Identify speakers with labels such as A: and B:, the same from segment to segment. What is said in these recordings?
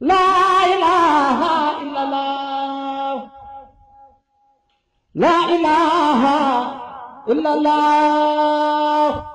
A: لا إله إلا الله لا إله إلا الله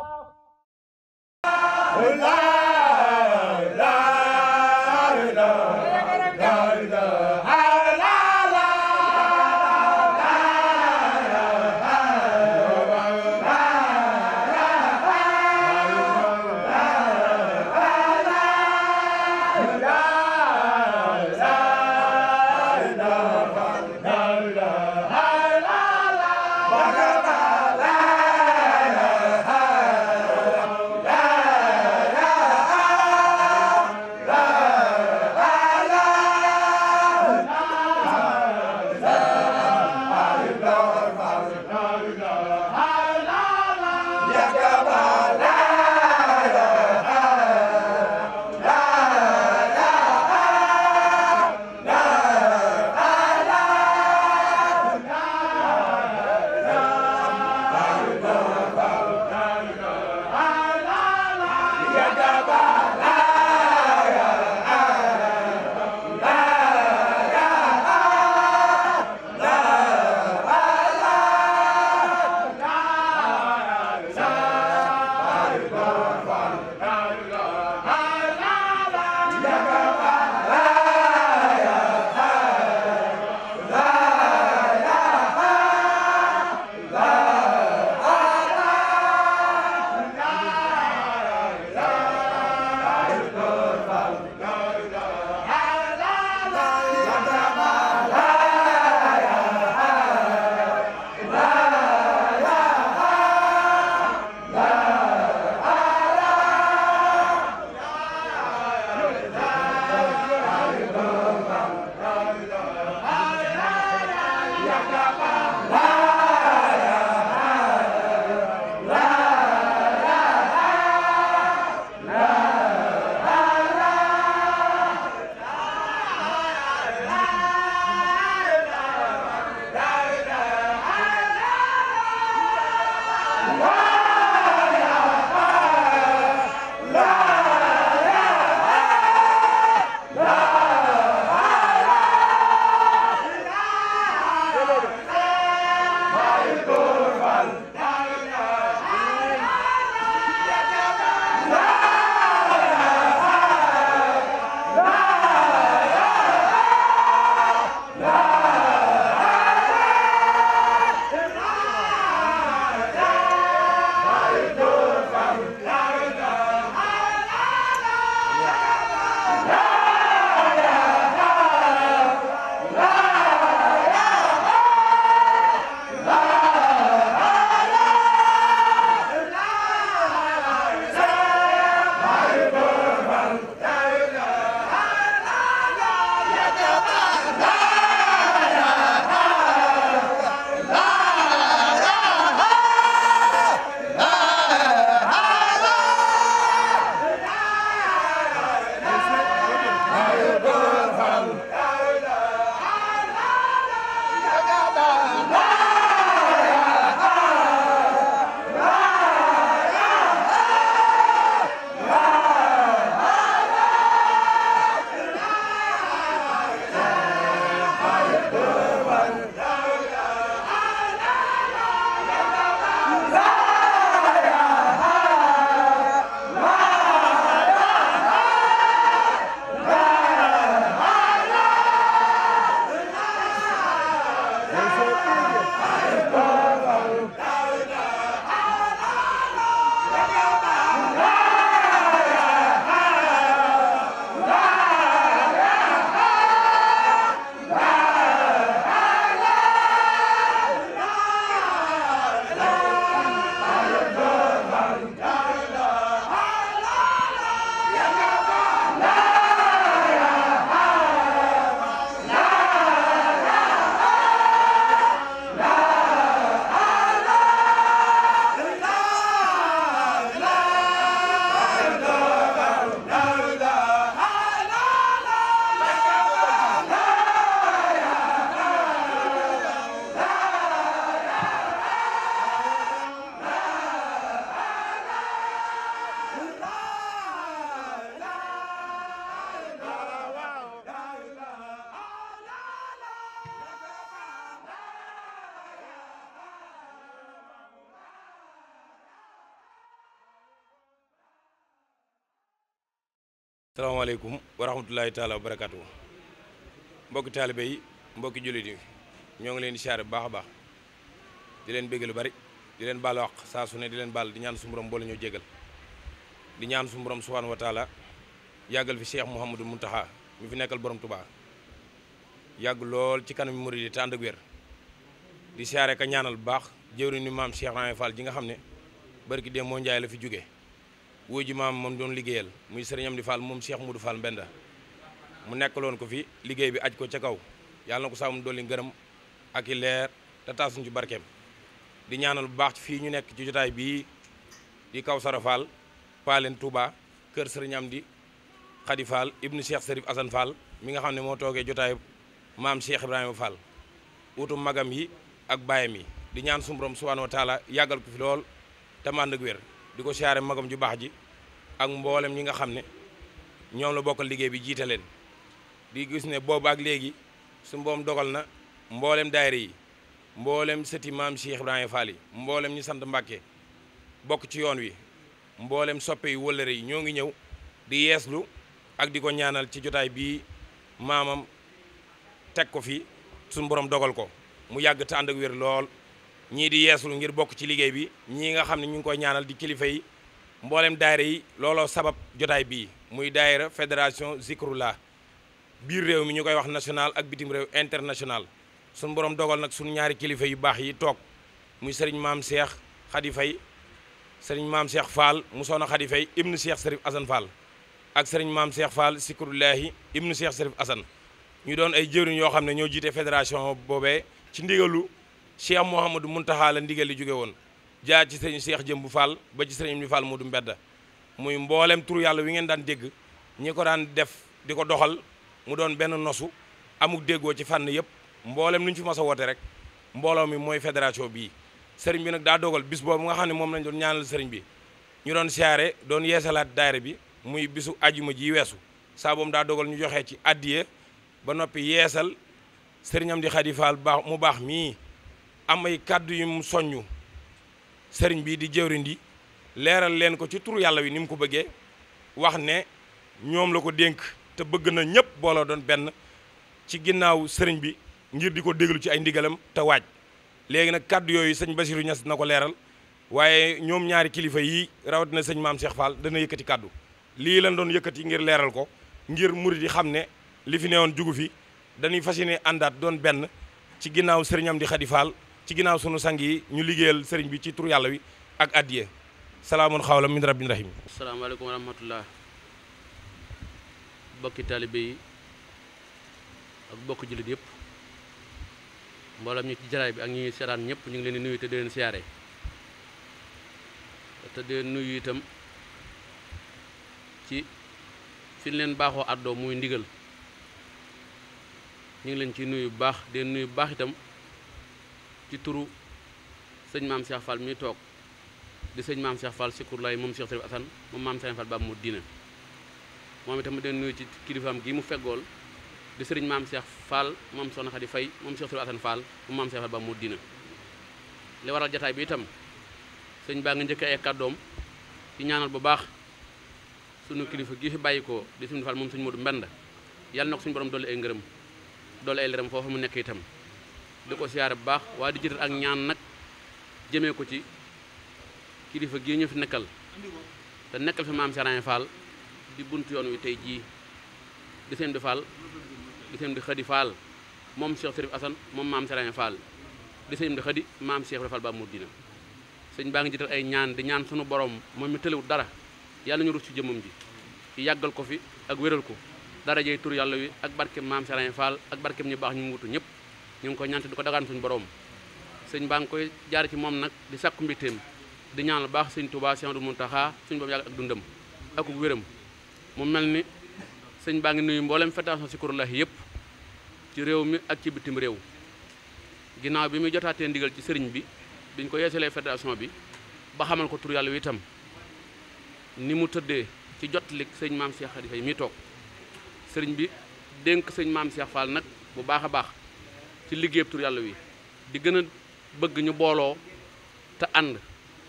B: salaamaaleykum wa rahmatulahi taala wa barakatu mbokki taalibe yi mbokki jullit yi ñoo ngi leen di siyaare bu baax a baax di leen bégg lu bari di leen baal wax saa su ne di leen baal di ñaan su borom boole ñoo jégal di ñaan su borom subhanahu wa taala yàggal fi Cheikh Mouhamadou Mountakha mi fi nekkal borom Touba yàgg lool ci kanam murid yi te ànd ak wér di siyaare ka ñaanal bu baax jëwriñ ni maam Cheikh Ibrahima Fall ji nga xam ne barki dem moo njaay la fi jóge wóo ji maam moom doon liggéeyal muy sëriñ Amdi Fall moom Cheikh Moudou Fall Mbenda mu nekkaloon ko fi liggéey bi aj ko ca kaw yàlla na ko sàmm dolli ngërëm ak i leer te taasuñ ci barkeem di ñaanal bu baax ci fii ñu nekk ci jotaay bii di Kawsara Fall Paaleen Touba kër sëriñ Amdi Khady Fall ibnu Cheikh Serif Assane Fall mi nga xam ne moo toogee jotaay maam Cheikh Ibrahima Fall utum magam yi ak baayam yi di ñaan suñu borom subhanahu wa taala yàggal ko fi lool te mànd ak wér di ko siyaare magam ju baax ji ak mboolem ñi nga xam ne ñoom la bokkal liggéey bi jiite leen di gis ne boobu ak léegi su mboom dogal na mboolem daayira yi mboolem sëti maam Cheikh Ibrahima Fall yi mboolem ñi sant Mbàkke bokk ci yoon wi mboolem soppe yu wëllëre yi ñoo ngi ñëw di yeeslu ak di ko ñaanal ci jotaay bii maamam teg ko fi suñu borom dogal ko mu yàgg te ànd ak wér lool ñii di yeeslu ngir bokk ci liggéey bi ñii nga xam ne ñu ngi koy ñaanal di kilifa yi mboolem daayira yi looloo sabab jotaay bii muy daayira fédération Zikrullah biir réew mi ñu koy wax national ak bitim réew international suñu borom dogal nag suñu ñaari kilifa yu baax yi toog muy sëriñ maam Cheikh Khady Faye sëriñ maam Cheikh Fall mu soxna Khady Faye ibnu Cheikh Serif Assane Fall ak sëriñ maam Cheikh Fall Zikrullahi ibnu Cheikh Serif Assane ñu doon ay jëwriñ yoo xam ne ñoo jiite fédération boobee ci ndigalu Cheikh Mouhamadou Mountakha la ndigal li jóge woon jaar ci sëriñ Cheikh Jëmbu Fall ba ci sëriñ Amdi Fall Moodu Mbedda muy mboolem turu yàlla wi ngeen daan dégg ñi ko daan def di ko doxal mu doon benn nosu amuk déggoo ci fànn yëpp mboolem lu ñu fi mas a woote rek mbooloo mi mooy fédération bii sëriñ bi nag daa dogal bis boobu nga xam ne moom lañ doon ñaanal sëriñ bi ñu doon siyaare doon yeesalaat daayira bi muy bisu ajuma ji weesu saa boobu daa dogal ñu joxee ci addiye ba noppi yeesal sëriñ Amdi Khady Fall baax mu baax mii am ay kàddu yu mu soññu sëriñ bi di jëwriñ di leeral leen ko ci turu yàlla wi ni mu ko bëggee wax ne ñoom la ko dénk te bëgg na ñëpp booloo doon benn ci ginnaaw sëriñ bi ngir di ko déglu ci ay ndigalam te waaj léegi nag kàddu yooyu sëñ Bassirou Niass na ko leeral waaye ñoom ñaari kilifa yi rawatina sëñ maam Cheikh Fall dana yëkkati kàddu lii lañ doon yëkkati ngir leeral ko ngir murid yi xam ne li fi newoon jugu fi dañuy fas yéene àndaat doon benn ci ginnaaw sëriñ Amdi Khady Fall ci ginnaaw sunu sang yi ñu liggéeyal sëriñ bi ci tur yàlla wi ak addiye salaamun xawlan min rabbin rahim.
C: asalaamaaleykum wa rahmatullah bokki taalibe yi ak bokki jullit yëpp mboolem ñi ci jaraay bi ak ñi seetaan ñëpp ñu ngi leen di nuyu te di leen siyaare te di leen nuyu itam ci fi leen baaxoo àddoo muy ndigal ñu ngi leen ci nuyu bu baax di leen nuyu bu baax itam ci turu sëñ maam Cheikh Fall mi toog di sëñ maam Cheikh Fall Zikrullahi moom Cheikh Serif Assane moom maam Serigne Fall Bab mu diina moom itam den nuyu ci kilifaam gi mu feggool di sëriñ maam Cheikh Fall moom soxna Khady Faye moom Cheikh Serif Assane Fall moom maam Cheikh Fall Bab mu diina li waral jataay bi itam sëñ baa nga njëkk ay kàddoom ci ñaanal bu baax sunu kilifa gi fi bàyyi ko di sëñ Fall moom sëñ Moodu Mbend yàlla na ko suñu borom dolli ay ngërëm dolli ay leeram foofu mu nekk itam di ko siyaare bu baax waaye di jiital ak ñaan nag jëmee ko ci kilifa gii ñu fi nekkal te nekkal fi maam Serigne Fall di buntu yoon wi tey jii di sëñ di Fall di sëñ di Khady Fall moom Cheikh Serif Assane moom maam Serigne Fall di sëñ di Khady maam Cheikh Fall Bab mu diina sëñ baa ngi jiital ay ñaan di ñaan sunu borom moom mi tëlewut dara yàlla ñu rus ci jëmmam ji ci yàggal ko fi ak wéral ko dara jey tur yàlla wi ak barkeem maam Serigne Fall ak barkeem ñu baax ñu wutu ñëpp ñu ngi koy ñaan te di ko dagaan suñu borom sëñ baa ngi koy jaar ci moom nag di sàkku mbitteem di ñaanal baax sëñ Touba Cheikh Ahmadou Mountakha suñu borom yàgg ak dundam ak wéram mu mel ni sëñ baa ngi nuyu mboolem fédération Zikrullahi yëpp ci réew mi ak ci bitim réew ginnaaw bi muy jotaatee ndigal ci sëriñ bi biñ ko yeesalee fédération bi ba xamal ko tur yàlla wi itam ni mu tëddee ci jotlik sëñ maam Cheikh Khady Faye mi toog sëriñ bi dénk sëñ maam Cheikh Fall nag bu baax a baax ci liggéeyab tur yàlla wi di gën a bëgg ñu booloo te ànd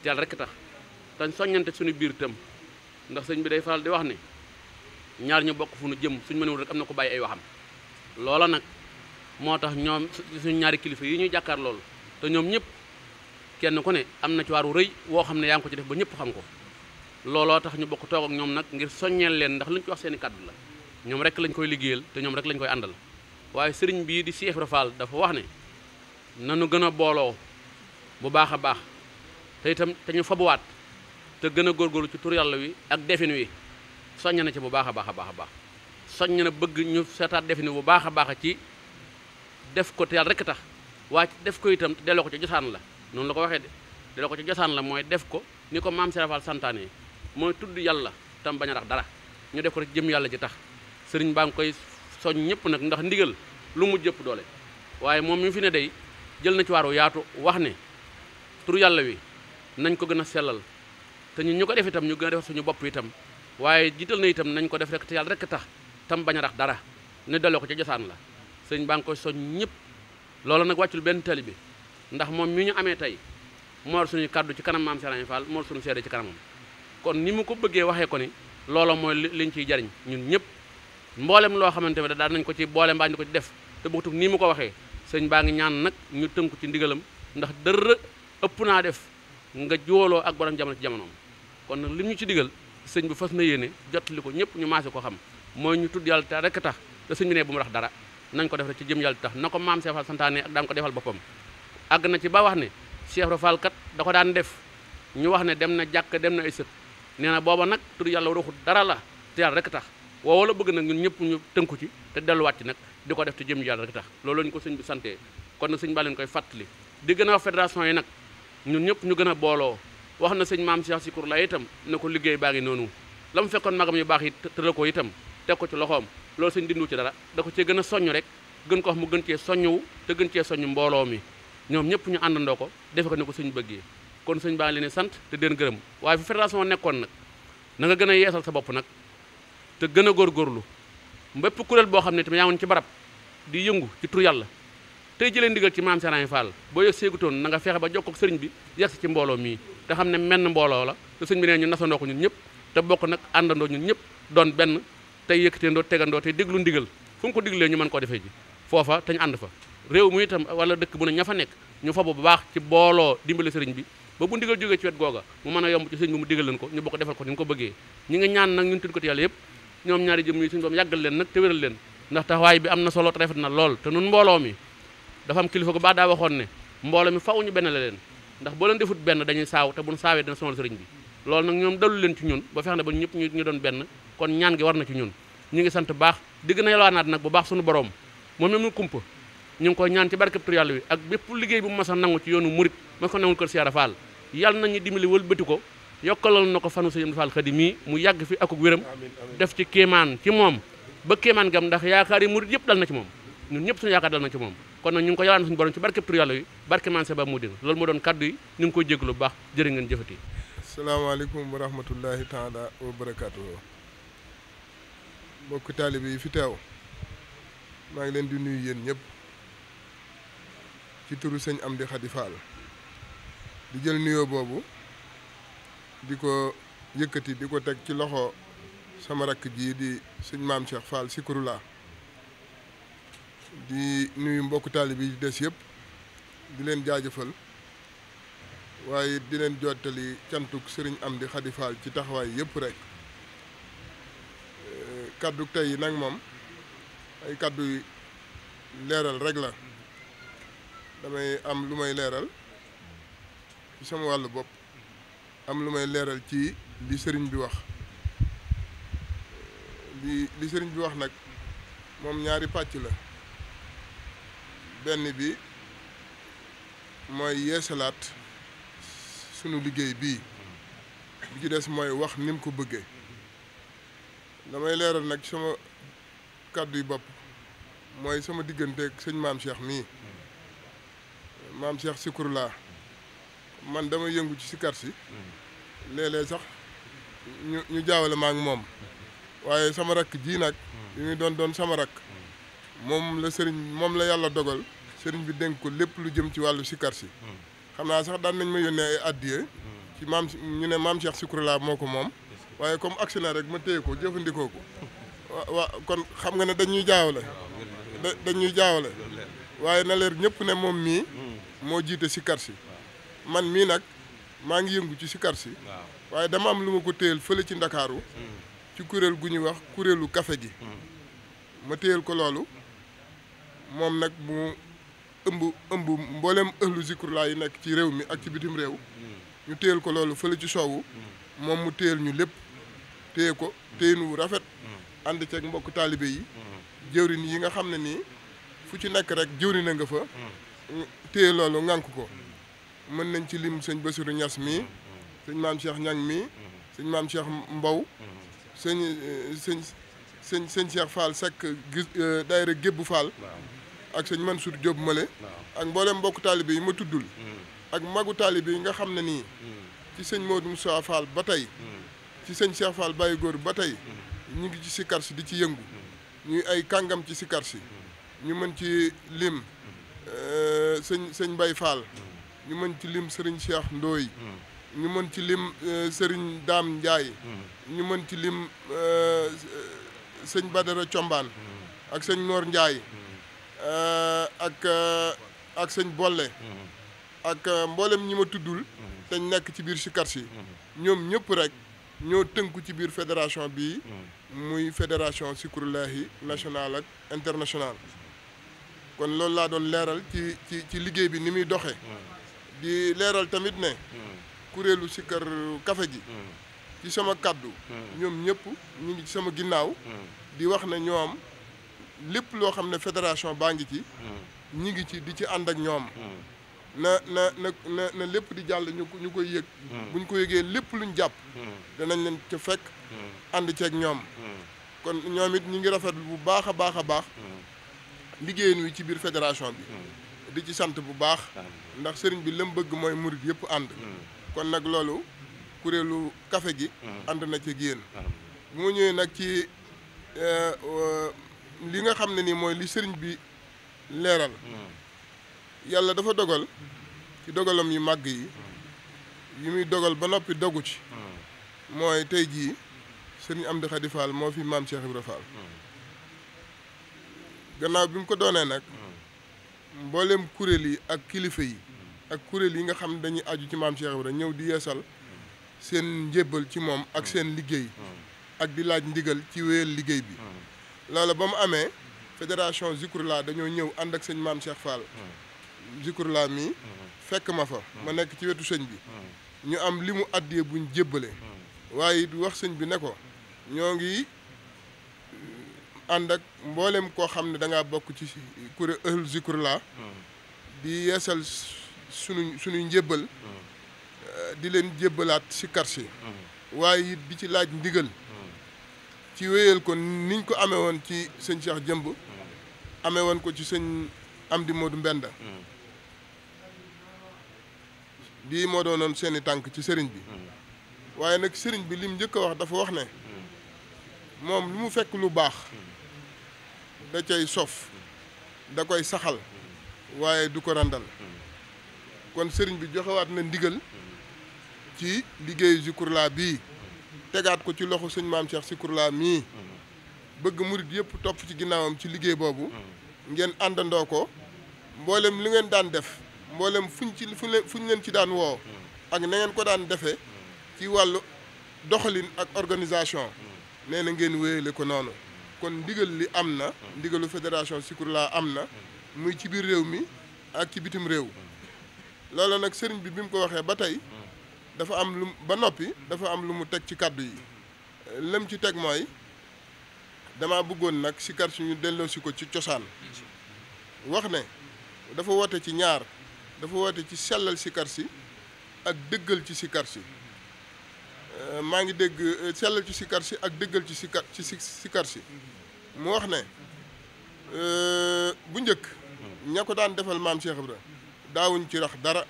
C: te yàlla rekk tax te soññante suñu biir itam ndax sëñ bi day faral di wax ne ñaar ñu bokk fu nu jëm suñu mënewul rek am na ko bàyyi ay waxam loola nag moo tax ñoom suñu ñaari kilifa yi ñuy jàkkaar loolu te ñoom ñëpp kenn ku ne am na ci waaru rëy woo xam ne yaa ngi ko ci def ba ñëpp xam ko looloo tax ñu bokk toog ak ñoom nag ngir soññeel leen ndax lu ñu ci wax seeni kàddu la ñoom rek lañ koy liggéeyal te ñoom rek lañ koy àndal waaye sëriñ bii di Cheikh Ibra Fall dafa wax ne nanu gën a booloo bu baax a baax te itam te ñu fabuwaat te gën a góorgóorlu ci tur yàlla wi ak defin wi soññ na ci bu baax a baax a baax a baax soññ na bëgg ñu seetaat defin wi bu baax a baax ci def ko te yàlla rek tax waaye def ko itam te delloo ko ci josaan la noonu la ko waxee de delloo ko ci josaan la mooy def ko ni ko maam Cheikh Fall santaane mooy tudd yàlla tam bañ a rax dara ñu def ko rek jëm yàlla ji tax sëriñ baa ngi koy soñ ñëpp nag ndax ndigal lu mu jëpp doole waaye moom mi fi ne day jël na ci waaru yaatu wax ne tur yàlla wi nañ ko gën a sellal te ñu ko def itam ñu gën a defar suñu bopp itam waaye jiital na itam nañ ko def rek te yàlla rek tax tam bañ a rax dara ne delloo ko ci josaan la sëriñ baa ngi koy soñ ñëpp loolu nag wàccul benn tali bi ndax moom mi ñu amee tey moo suñu kàddu ci kanam maam Serigne Fall moo suñu seede ci kanamam kon ni mu ko bëggee waxee ko ni looloo mooy liñ ciy jariñ ñun ñëpp mboolem loo xamante ne daan nañ ko ci boole mbaa ñu ko ci def te bëgg nii mu ko waxee sëñ baa ngi ñaan nag ñu tënku ci ndigalam ndax dara ëpp naa def nga jooloo ak borom jamono ci jamonoom kon nag lim ñu ci digal sëñ bi fas na yéene jotali ko ñëpp ñu maase ko xam mooy ñu tudd yàlla te rek tax te sëñ bi ne bu mu rax dara nañ ko def rek ci jëm yàlla tax na ko maam Cheikh Fall santaane ak daan ko defal boppam àgg na ci ba wax ne Cheikh Ibra Fall kat da ko daan def ñu wax ne dem na jàkk dem na ay sët nee na booba nag tudd yàlla waxul dara la te yàlla rek tax woo la bëgg nag ñun ñëpp ñu tënku ci te delluwaat ci nag di ko def te jëm yàlla rek tax loolu lañu ko sëñ bi santee kon nag sëñ baa leen koy fàttali di gën a wax fédération yi nag ñun ñëpp ñu gën a booloo wax na sëñ maam Cheikh Sikour la itam ne ko liggéey baa ngi noonu la mu fekkoon magam yu baax yi tëral ko itam teg ko ci loxoom loolu sëñ dindu ci dara da ko cee gën a soññ rek gën ko wax mu gën cee soññuwu te gën cee soññ mbooloo mi ñoom ñëpp ñu àndandoo ko defe ko ne ko sëñ bëggee kon sëñ baa ngi leen sant te den gërëm waaye fi fédération nekkoon nag na nga gën a yeesal sa bopp nag te gën a góorgóorlu mbépp kuréel boo xam ne tamit yaa ngi ci barab di yëngu ci tur yàlla tey jëlee ndigal ci maam Serigne Fall boo yëg séegutoon na nga fexe ba jokkoo ak sëriñ bi yegsi ci mbooloo mii te xam ne menn mbooloo la te sëñ bi nee ñu nasandoo ko ñun ñëpp te bokk nag àndandoo ñun ñëpp doon benn tey yëkkateendoo tegandoo tey déglu ndigal fu mu ko diglee ñu mën koo defee ji foofa te ñu ànd fa réew mu itam wala dëkk bu ne ña fa nekk ñu fa bu baax ci booloo dimbali sëriñ bi ba bu ndigal jógee ci wet googa mu mën a yomb ci sëriñ bi mu digal leen ko ñu bokk defal ko ni mu ko bëggee ñi ngi ñaan nag ñun tudd ko yàlla yëpp ñoom ñaari jëm yi suñu boom yàggal leen nag te wéral leen ndax taxawaay bi am na solo te rafet na lool te nun mbooloo mi dafa am kilifa gu baax daa waxoon ne mbooloo mi faw ñu benn la leen ndax boo leen defut benn dañuy saaw te buñ saawee dina sonal sëriñ bi loolu nag ñoom dalu leen ci ñun ba fex ne ba ñëpp ñu doon benn kon ñaan gi war na ci ñun ñu ngi sant baax digg na yalwaanaat nag bu baax suñu borom moom même mu kumpa ñu ngi koy ñaan ci barkeb tur yàlla wi ak bépp liggéey bu mu mas a nangu ci yoonu murit ma ko nangul kër Cheikh Ibra Fall yàlla nañu dimbali wëlbati ko yokkalal na ko fanu sëñ Fall Xadim mii mu yàgg fi akuk wéram def ci kéemaan ci moom ba kéemaan gam ndax yaakaar yi murit yëpp dal na ci moom ñun ñëpp suñu yaakaar dal na ci moom kon nag ñu ngi ko yàllaan suñu borom ci barkeb tur yàlla wi barke man ba mu dina loolu moo doon kaddu yi ñu ngi koy jéglu bu baax jërë ngeen jëfati
D: asalaamaaleykum wa rahmatullahi taala wa barakaatuhu mbokk taalibe yi fi teew maa ngi leen di nuyu yéen ñëpp ci turu sëñ Amdi Khady Fall di jël nuyoo boobu di ko yëkkati di ko teg ci loxo sama rakk ji di sëñ maam Cheikh Fall Sikour la di nuyu mbokk taalibe yi des yëpp di leen jaajëfal waaye di leen jottali cantuk sëriñ Amdi Khady Fall ci taxawaay yëpp rek kaddu tey nag moom ay kaddu leeral rek la damay am lu may leeral ci sama wàllu bopp am lu may leeral ci li sëriñ bi wax li sëriñ bi wax nag moom ñaari pàcc la benn bi mooy yeesalaat sunu liggéey bii bi ci des mooy wax ni mu ko bëggee damay leeral nag sama kàddu yu bopp mooy sama digganteeg sëñ maam Cheikh mii maam Cheikh Sikour la man dama yëngu ci sikar si léeg-léeg sax ñu jaawale ma ak moom waaye sama rakk ji nag li muy doon sama rakk moom la yàlla dogal sëriñ bi dénk ko lépp lu jëm ci wàllu sikar si xam naa sax daan nañ ma yónnee ay addiye ci ñu ne maam Cheikh Sikour la moo ko moom waaye comme agsi na rek ma téye ko jëfandikoo ko waa kon xam nga ne dañuy jaawale dañuy jaawale waaye na leer ñëpp ne moom mii moo jiite sikar si man mii nag maa ngi yëngu ci sikar si waaye dama am lu ma ko téyel fële ci Ndakaaru ci kuréel gu ñuy wax kuréelu café gi ma téyel ko loolu moom nag mu ëmb mboolem ëhlu zikrulaa yi nekk ci réew mi ak ci bitim réew ñu téyel ko loolu fële ci soowu moom mu téyel ñu lépp téye ko téyenu rafet ànd ceeg mbokk taalibe yi jëwrin yi nga xam ne nii fu ci nekk rek jëwrin a nga fa téye loolu ŋànk ko mën nañ ci lim sëñ Bassirou Niass mii sëñ maam Cheikh Ñang mii sëñ maam Cheikh Mbow sëñ Cheikh Fall Seck daayira Gébbu Fall ak sëñ Mansour Diop Male ak mboolem mbokk taalibe yi ma tuddul ak magu taalibe yi nga xam ne nii ci sëñ Modou Moussa Fall ba tey ci sëñ Cheikh Fall Baye Góor ba tey ñu ngi ci sikar si di ci yëngu ñuy ay kàngam ci sikar si ñu mën ci lim sëñ Mbaye Fall ñu mën ci lim Serigne Cheikh Ndooy ñu mën ci lim Serigne Dame Ndiaye ñu mën ci lim sëñ Badara Combaan ak sëñ Noor Ndiaye ak sëñ Bolle ak mboolem ñi ma tuddul te nekk ci biir sikar si ñoom ñëpp rek ñoo tënku ci biir fédération bii muy fédération Zikrullahi national ak international kon loolu laa doon leeral ci liggéey bi ni muy doxe di leeral tamit ne kuréelu sikar kafe gi ci sama kàddu ñoom ñëpp ñu ngi ci sama ginnaaw di wax ne ñoom lépp loo xam ne fédération baa ngi ci ñi ngi ci di ci ànd ak ñoom na lépp di jàll ñu koy yëg bu ñu ko yëgee lépp luñ jàpp danañ leen ca fekk ànd ceeg ñoom kon ñoom it ñi ngi rafetlu bu baax a baax liggéeyin wi ci biir fédération bi di ci sant bu baax ndax sëriñ bi lam bëgg mooy murit yëpp ànd kon nag loolu kuréelu café gi ànd na ci yéen bu ma ñëwee nag ci li nga xam ne nii mooy li sëriñ bi leeral yàlla dafa dogal ci dogalam yu màgg yi muy dogal ba noppi dogu ci mooy tey jii sëriñ Amdi Khady Fall moo fi maam Cheikh Ibra Fall gannaaw bi mu ko doonee nag mboolem kuréel yi ak kilifa yi ak kuréel yi nga xam ne dañuy aju ci maam Cheikh Ibra ñëw di yeesal seen njébbal ci moom ak seen liggéey ak di laaj ndigal ci wéyal liggéey bi loola ba mu amee fédération Zikrullahi dañoo ñëw ànd ak sëñ maam Cheikh Fall Zikrullahi mi fekk ma fa ma nekk ci wetu sëñ bi ñu am li mu àddiyee buñ jébbale waaye it wax sëñ bi ne ko ñoo ngi ànd ak mboolem koo xam ne da ngaa bokk ci kuréel ëhlu Zikrullahi di yeesal suñuy njébbal di leen jébbalaat si karsi waaye it di ci laaj ndigal ci wéyal ko niñ ko amee woon ci sëñ Cheikh Jëmb amee woon ko ci sëñ Amdi Modou Mbenda bii moo doonoon seeni tànk ci sëriñ bi waaye nag sëriñ bi lim njëkk a wax dafa wax ne moom lu mu fekk lu baax da cay sof da koy saxal waaye du ko randal kon sëriñ bi joxewaat na ndigal ci liggéeyu Zikrullahi bii tegaat ko ci loxo sëñ maam Cheikh Zikrullahi mii bëgg murit yëpp topp ci ginnaawam ci liggéey boobu ngeen àndandoo ko mboolem li ngeen daan def mboolem fuñ leen ci daan woo ak na ngeen ko daan defee ci wàllu doxalin ak organisation nee na ngeen wéyale ko noonu kon ndigal li am na ndigalu fédération Zikrullahi am na muy ci biir réew mi ak ci bitim réew loolu nag sëriñ bi mu ko waxee ba tey dafa am lu ba noppi dafa am lu mu teg ci kàddu yi lëm ci teg mooy dama bëggoon nag sikar si ñu delloosi ko ci cosaan wax ne dafa woote ci ñaar dafa woote ci sellal sikar si ak dëggal ci sikar si maa ngi dégg sellal ci sikar si ak dëggal ci sikar si mu wax ne bu njëkk ña ko daan defal maam Cheikh Ibra daawuñ ci rax dara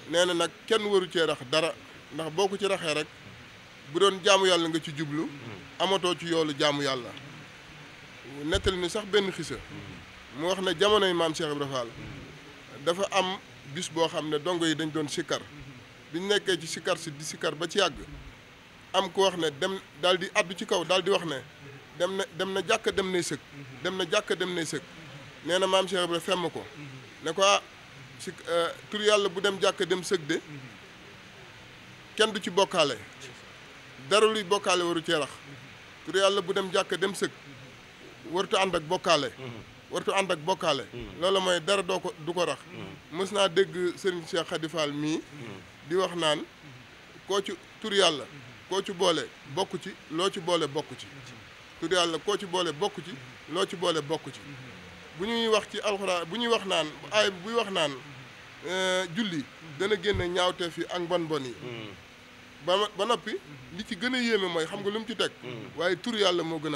D: nee na nag kenn waru cee rax dara ndax boo ko ci raxee rek bu doon jaamu yàlla nga ci jublu amatoo ci yoolu jaamu yàlla nettali ni sax benn xisa mu wax ne jamonoy maam Cheikh Ibra Fall dafa am bis boo xam ne dongo yi dañ doon sikkar biñ nekkee ci sikkar si di sikkar ba ci yàgg am ku wax ne dem daal di addu ci kaw daal di wax ne dem na jàkk dem nay sëg dem na jàkk dem nay sëg nee na maam Cheikh Ibra femm ko ne ko si tur yàlla bu dem jàkk dem sëg de kenn du ci bokkaale dara luy bokkaale waru cee rax tur yàlla bu dem jàkk dem sëg wartu ànd ak bokkaale wartu ànd ak bokkaale loolu mooy dara du ko rax mës naa dégg Serigne Cheikh Khady Fall mii di wax naan koo ci tur yàlla koo ci boole bokk ci loo ci boole bokk ci tur yàlla koo ci boole bokk ci loo ci boole bokk ci bu ñuy wax ci alxuraan bu ñuy wax naan aay buy wax naan julli dana génne ñaawteef yi ak bon yi ba noppi li ci gën a yéeme mooy xam nga lu mu ci teg waaye tur yàlla moo gën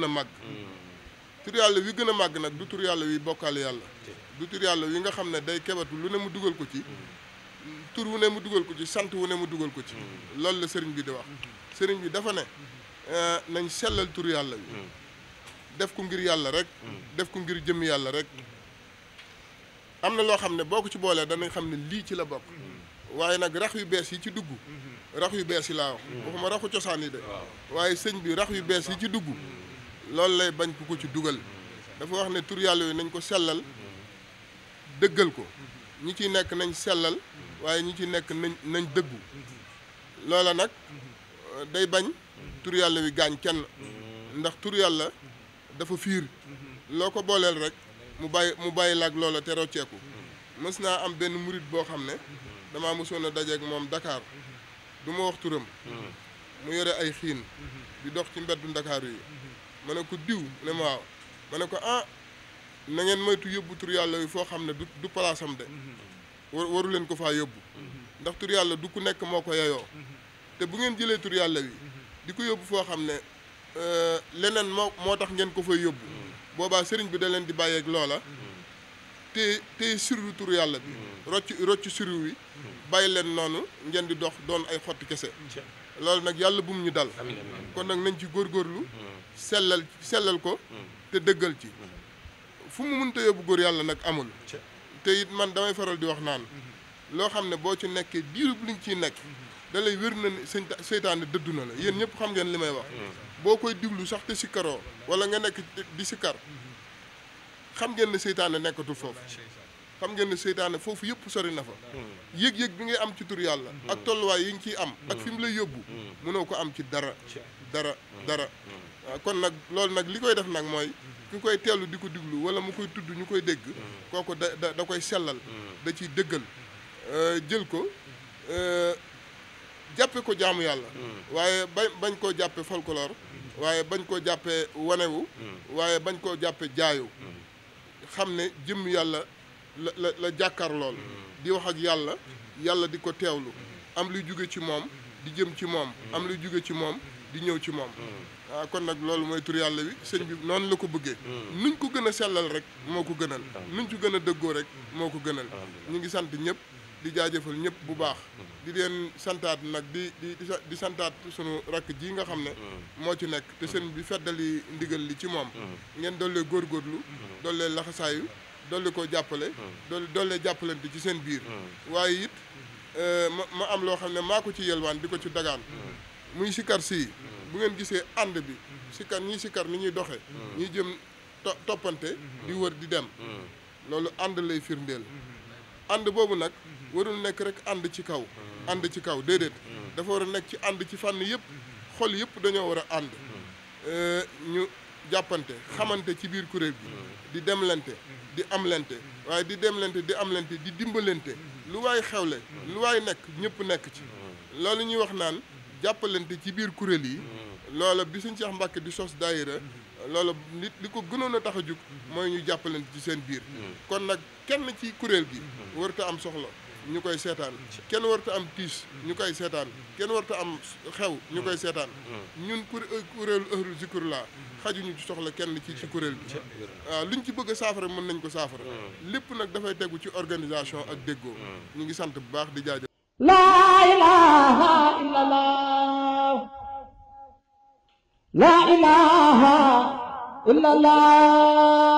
D: a màgg tur yàlla wi gën a màgg nag du tur yàlla wi bokkaale yàlla du tur yàlla wi nga xam ne day kebatu lu ne mu dugal ko ci tur wu ne mu dugal ko ci sant wu ne mu dugal ko ci loolu la sëriñ bi di wax sëriñ bi dafa ne nañ sellal tur yàlla wi def ko ngir yàlla rek def ko ngir jëmm yàlla rek am na loo xam ne boo ko ci boolee danañ xam ne lii ci la bokk waaye nag rax yu bees yi ci dugg rax yu bees yi laa wax waxuma raxu cosaan yi de waaye sëñ bi rax yu bees yi ci dugg loolu lay bañ ku ko ci dugal dafa wax ne tur yàlla wi nañ ko sellal dëggal ko ñi ciy nekk nañ sellal waaye ñi ci nekk nañ dëggu loola nag day bañ tur yàlla wi gaañ kenn ndax tur yàlla dafa fiir loo ko booleel rek mu bàyyi laag loola te rocceeku mës naa am benn murit boo xam ne damaa mosoon a dajeeg moom Dakar du ma wax turam mu yore ay xiin di dox ci mbeddu Ndakaaru yi ma ne ko diw ne ma waaw ma ne ko na ngeen moytu yóbbu tur yàlla wi foo xam ne du palaasam de waru leen ko faa yóbbu ndax tur yàlla du ku nekk moo ko yeyoo te bu ngeen jëlee tur yàlla wi di ko yóbbu foo xam ne leneen moo tax ngeen ko fay yóbbu boobaa sëriñ bi da leen di bàyyeeg loola te sirru tur yàlla bi rocc sirru wi bàyyi leen noonu ngeen di dox doon ay xotti kese loolu nag yàlla bu mu ñu dal kon nag nañ ci góorgóorlu sellal ko te dëggal ci fu mu mënta yóbbu góor yàlla nag amul te it man damay faral di wax naan loo xam ne boo ci nekkee diirub li nga ciy nekk da lay wér na ne seytaane dëddu na la yéen ñëpp xam ngeen li may wax boo koy diglu sax te sikkaroo wala nga nekk di sikkar xam ngeen ne seytaane nekkatul foofu xam ngeen ne seytaane foofu yëpp sori na fa yëg-yëg bi ngay am ci tur yàlla ak tolluwaay yi nga ciy am ak fi mu lay yóbbu mënoo ko am ci dara kon nag loolu nag li koy def nag mooy ki koy teelu di ko diglu wala mu koy tudd ñu koy dégg kooku da koy sellal da ciy dëggal jël ko jàppe ko jaamu yàlla waaye bañ koo jàppe folklore waaye bañ koo jàppe wanewu waaye bañ koo jàppe jaayu xam ne jëm yàlla la jàkkaar lool di wax ak yàlla di ko teewlu am luy jóge ci moom di jëm ci moom am luy jóge ci moom di ñëw ci moom waaw kon nag loolu mooy tur yàlla wi sëñ bi noonu la ko bëggee nuñ ko gën a sellal rek moo ko gënal nuñ ci gën a dëggoo rek moo ko gënal ñu ngi sant ñëpp di jaajëfal ñëpp bu baax di leen santaat nag di santaat sunu rakk ji nga xam ne moo ci nekk te sëñ bi feddali ndigal li ci moom ngeen dollee góorgóorlu dollee laxasaayu dolli ko jàppale dollee jàppalante ci seen biir waaye it ma am loo xam ne maa ko ci yelwaan di ko ci dagaan muy sikar si bu ngeen gisee ànd bi sikar ñii sikar ni ñuy doxe ñuy jëm toppante di wër di dem loolu ànd lay firndeel ànd boobu nag warul nekk rek ànd ci kaw déedéet dafa war a nekk ci ànd ci fànn yëpp xol yëpp dañoo war a ànd ñu jàppante xamante ci biir kuréel bi di demlante di amlante waaye di demlante di amlante di dimbalante lu waay xewle lu waay nekk ñëpp nekk ci loolu ñuy wax naan jàppalante ci biir kuréel yi loola bi Sëñ Cheikh Mbacke di sos daayira loola li ko gënoon a tax a jug mooy ñu jàppalante ci seen biir kon nag kenn ci kuréel gi warta am soxla ñu koy seetaan kenn warta am tiis ñu koy seetaan kenn warta am xew ñu koy seetaan ñun kuréelu Ahlu Zikrullah xajuñu ci soxla kenn ci kuréel bi waaw luñ ci bëgg a saafara mën nañ ko saafara lépp nag dafay tegu ci organisation ak déggoo ñu ngi sant bu baax di jaajëf
A: laa ilaaha illallah laa ilaaha illallah